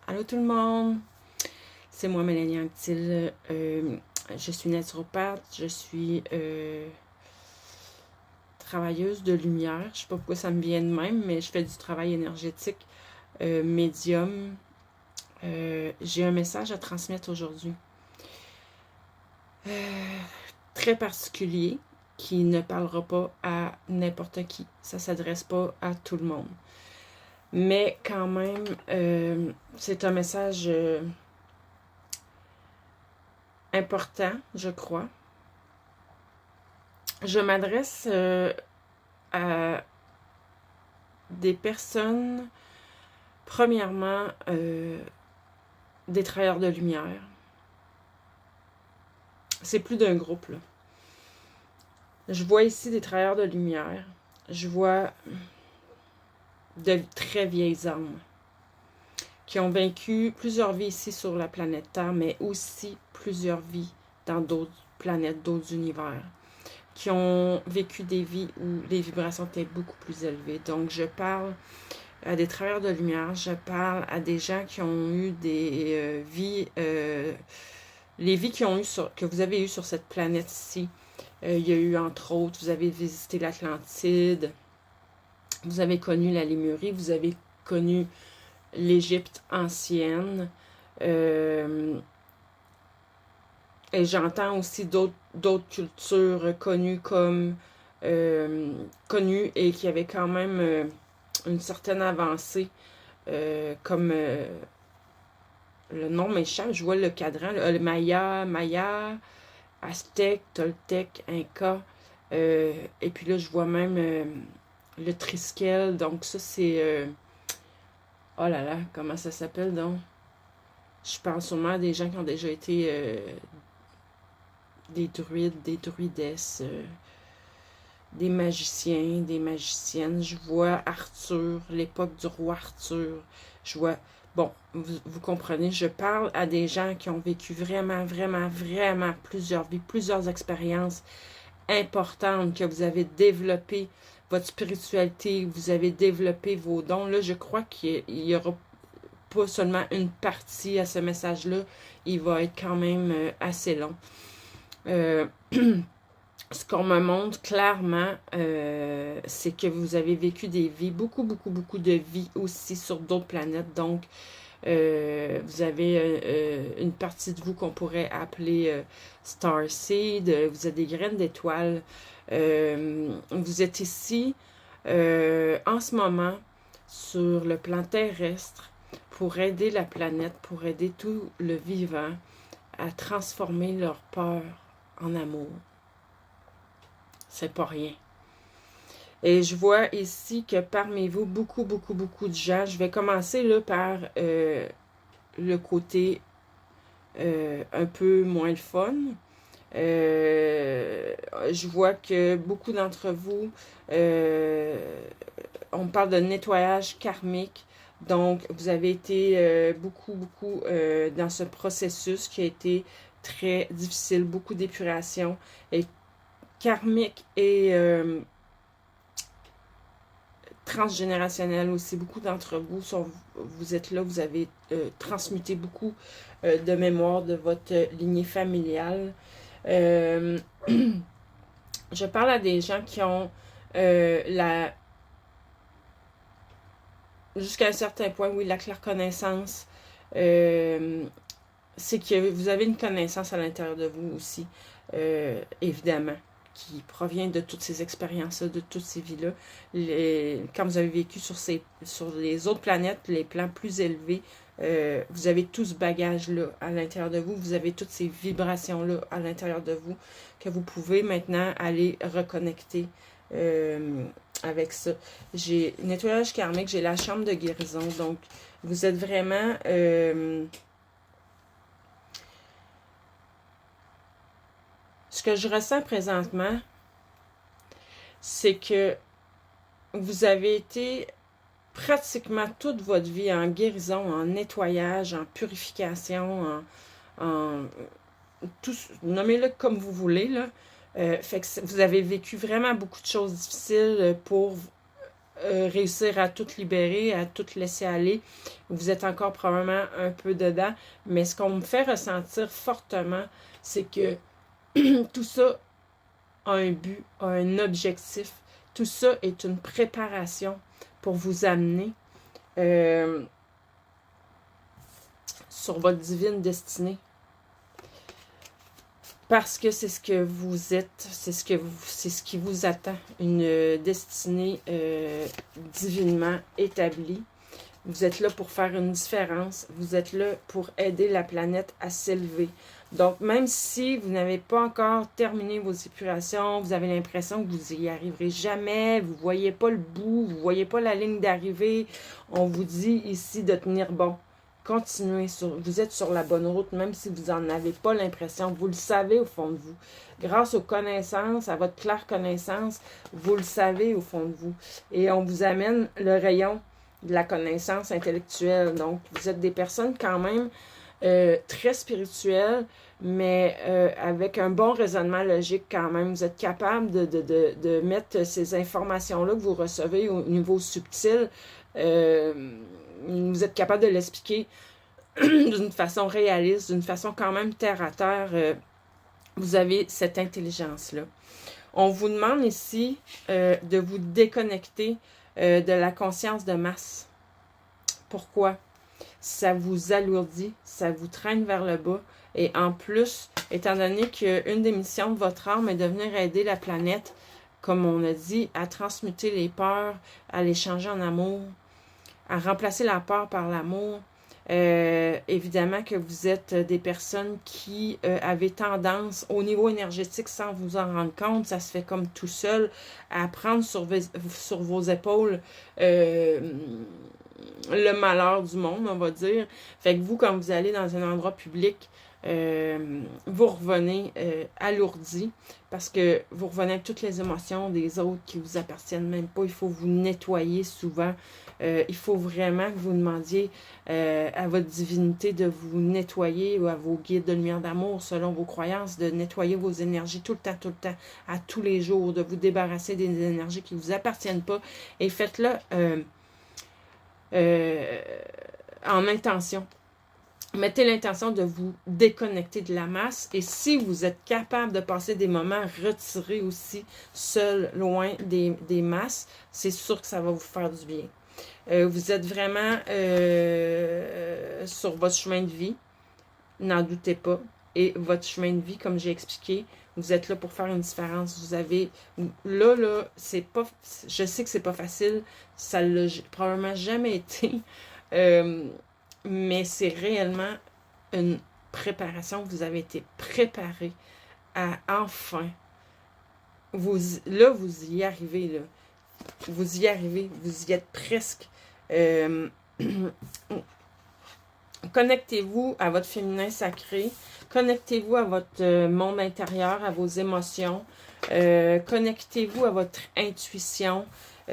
Allô tout le monde, c'est moi Mélanie Anctil. Je suis naturopathe, je suis travailleuse de lumière. Je sais pas pourquoi ça me vient de même, mais je fais du travail énergétique, médium. J'ai un message à transmettre aujourd'hui. Très particulier, qui ne parlera pas à n'importe qui. Ça s'adresse pas à tout le monde. Mais quand même, c'est un message important, je crois. Je m'adresse à des personnes, premièrement, des travailleurs de lumière. C'est plus d'un groupe, là. Je vois ici des travailleurs de lumière. Je vois de très vieilles âmes qui ont vécu plusieurs vies ici sur la planète Terre, mais aussi plusieurs vies dans d'autres planètes, d'autres univers, qui ont vécu des vies où les vibrations étaient beaucoup plus élevées. Donc, je parle à des travailleurs de lumière, je parle à des gens qui ont eu des vies, les vies que vous avez eues sur cette planète-ci. Il y a eu, entre autres, vous avez visité l'Atlantide, vous avez connu la Lémurie, vous avez connu l'Égypte ancienne. Et j'entends aussi d'autres cultures connues connues et qui avaient quand même une certaine avancée, comme le nom m'échappe, je vois le cadran, le Maya, Aztèque, Toltèque, Inca, et puis là je vois même le Triskel, donc ça c'est, oh là là, comment ça s'appelle donc? Je parle sûrement à des gens qui ont déjà été des druides, des druidesses, des magiciens, des magiciennes. Je vois Arthur, l'époque du roi Arthur. Je vois... Bon, vous comprenez, je parle à des gens qui ont vécu vraiment, vraiment, vraiment plusieurs vies, plusieurs expériences importantes, que vous avez développé votre spiritualité, vous avez développé vos dons. Là, je crois qu'il y aura pas seulement une partie à ce message-là, il va être quand même assez long. Ce qu'on me montre clairement, c'est que vous avez vécu des vies, beaucoup, beaucoup, beaucoup de vies aussi sur d'autres planètes. Donc, vous avez une partie de vous qu'on pourrait appeler Starseed. Vous êtes des graines d'étoiles. Vous êtes ici en ce moment sur le plan terrestre pour aider la planète, pour aider tout le vivant à transformer leur peur en amour. C'est pas rien. Et je vois ici que parmi vous, beaucoup, beaucoup, beaucoup de gens, je vais commencer là par le côté un peu moins le fun. Je vois que beaucoup d'entre vous, on parle de nettoyage karmique. Donc, vous avez été beaucoup, beaucoup dans ce processus qui a été très difficile, beaucoup d'épuration et karmique et transgénérationnel aussi. Beaucoup d'entre vous vous êtes là, vous avez transmuté beaucoup de mémoire de votre lignée familiale. Je parle à des gens qui ont jusqu'à un certain point, oui, la claire connaissance. C'est que vous avez une connaissance à l'intérieur de vous aussi, évidemment, qui provient de toutes ces expériences-là, de toutes ces vies-là. Quand vous avez vécu sur les autres planètes, les plans plus élevés, vous avez tout ce bagage-là à l'intérieur de vous, vous avez toutes ces vibrations-là à l'intérieur de vous, que vous pouvez maintenant aller reconnecter avec ça. J'ai nettoyage karmique, j'ai la chambre de guérison, donc vous êtes vraiment... ce que je ressens présentement, c'est que vous avez été pratiquement toute votre vie en guérison, en nettoyage, en purification, en tout, nommez-le comme vous voulez, là. Fait que vous avez vécu vraiment beaucoup de choses difficiles pour réussir à tout libérer, à tout laisser aller. Vous êtes encore probablement un peu dedans, mais ce qu'on me fait ressentir fortement, c'est que tout ça a un but, a un objectif. Tout ça est une préparation pour vous amener sur votre divine destinée. Parce que c'est ce que vous êtes, c'est ce qui vous attend. Une destinée divinement établie. Vous êtes là pour faire une différence. Vous êtes là pour aider la planète à s'élever. Donc, même si vous n'avez pas encore terminé vos épurations, vous avez l'impression que vous n'y arriverez jamais, vous ne voyez pas le bout, vous ne voyez pas la ligne d'arrivée, on vous dit ici de tenir bon. Continuez, vous êtes sur la bonne route, même si vous n'en avez pas l'impression. Vous le savez au fond de vous. Grâce aux connaissances, à votre claire connaissance, vous le savez au fond de vous. Et on vous amène le rayon de la connaissance intellectuelle. Donc, vous êtes des personnes quand même très spirituelles, mais avec un bon raisonnement logique quand même. Vous êtes capable de mettre ces informations-là que vous recevez au niveau subtil. Vous êtes capable de l'expliquer d'une façon réaliste, d'une façon quand même terre à terre. Vous avez cette intelligence-là. On vous demande ici de vous déconnecter de la conscience de masse. Pourquoi? Ça vous alourdit, ça vous traîne vers le bas. Et en plus, étant donné qu'une des missions de votre âme est de venir aider la planète, comme on a dit, à transmuter les peurs, à les changer en amour, à remplacer la peur par l'amour. Évidemment que vous êtes des personnes qui avez tendance, au niveau énergétique, sans vous en rendre compte, ça se fait comme tout seul, à prendre sur vos épaules le malheur du monde, on va dire. Fait que vous, quand vous allez dans un endroit public, vous revenez alourdi parce que vous revenez avec toutes les émotions des autres qui vous appartiennent même pas. Il faut vous nettoyer souvent. Il faut vraiment que vous demandiez à votre divinité de vous nettoyer ou à vos guides de lumière d'amour selon vos croyances, de nettoyer vos énergies tout le temps, à tous les jours, de vous débarrasser des énergies qui ne vous appartiennent pas et faites-le en intention. Mettez l'intention de vous déconnecter de la masse et si vous êtes capable de passer des moments retirés aussi, seul, loin des masses, c'est sûr que ça va vous faire du bien. Vous êtes vraiment sur votre chemin de vie, n'en doutez pas. Et votre chemin de vie, comme j'ai expliqué, vous êtes là pour faire une différence. Vous avez, là, c'est pas, je sais que c'est pas facile, ça l'a probablement jamais été, mais c'est réellement une préparation. Vous avez été préparé à enfin, vous y arrivez, là. Vous y arrivez, vous y êtes presque. Connectez-vous à votre féminin sacré. Connectez-vous à votre monde intérieur, à vos émotions. Connectez-vous à votre intuition. En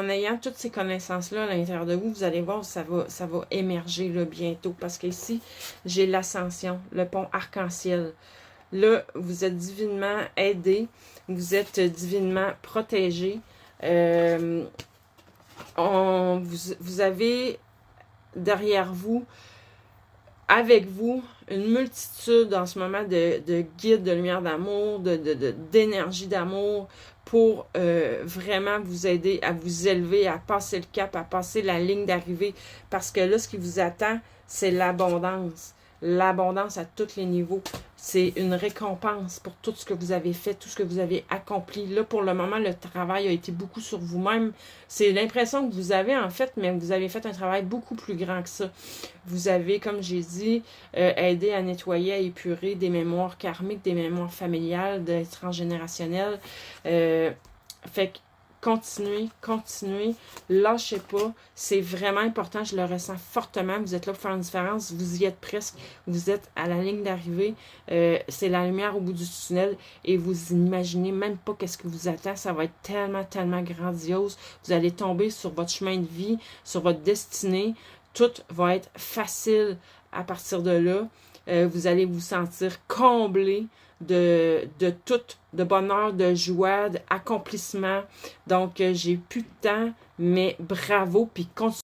ayant toutes ces connaissances-là à l'intérieur de vous, vous allez voir, ça va émerger là, bientôt. Parce qu'ici, j'ai l'ascension, le pont arc-en-ciel. Là, vous êtes divinement aidé. Vous êtes divinement protégé. Vous avez derrière vous, avec vous, une multitude en ce moment de guides de lumière d'amour, d'énergie d'amour pour vraiment vous aider à vous élever, à passer le cap, à passer la ligne d'arrivée. Parce que là, ce qui vous attend, c'est l'abondance. L'abondance à tous les niveaux. C'est une récompense pour tout ce que vous avez fait, tout ce que vous avez accompli. Là, pour le moment, le travail a été beaucoup sur vous-même. C'est l'impression que vous avez, en fait, mais vous avez fait un travail beaucoup plus grand que ça. Vous avez, comme j'ai dit, aidé à nettoyer, à épurer des mémoires karmiques, des mémoires familiales, des transgénérationnelles. Fait que continuez, lâchez pas, c'est vraiment important, je le ressens fortement, vous êtes là pour faire une différence, vous y êtes presque, vous êtes à la ligne d'arrivée, c'est la lumière au bout du tunnel et vous n'imaginez même pas qu'est-ce que vous attend, ça va être tellement grandiose, vous allez tomber sur votre chemin de vie, sur votre destinée, tout va être facile à partir de là, vous allez vous sentir comblé de tout, de bonheur, de joie, d'accomplissement. Donc, j'ai plus de temps, mais bravo, puis continuez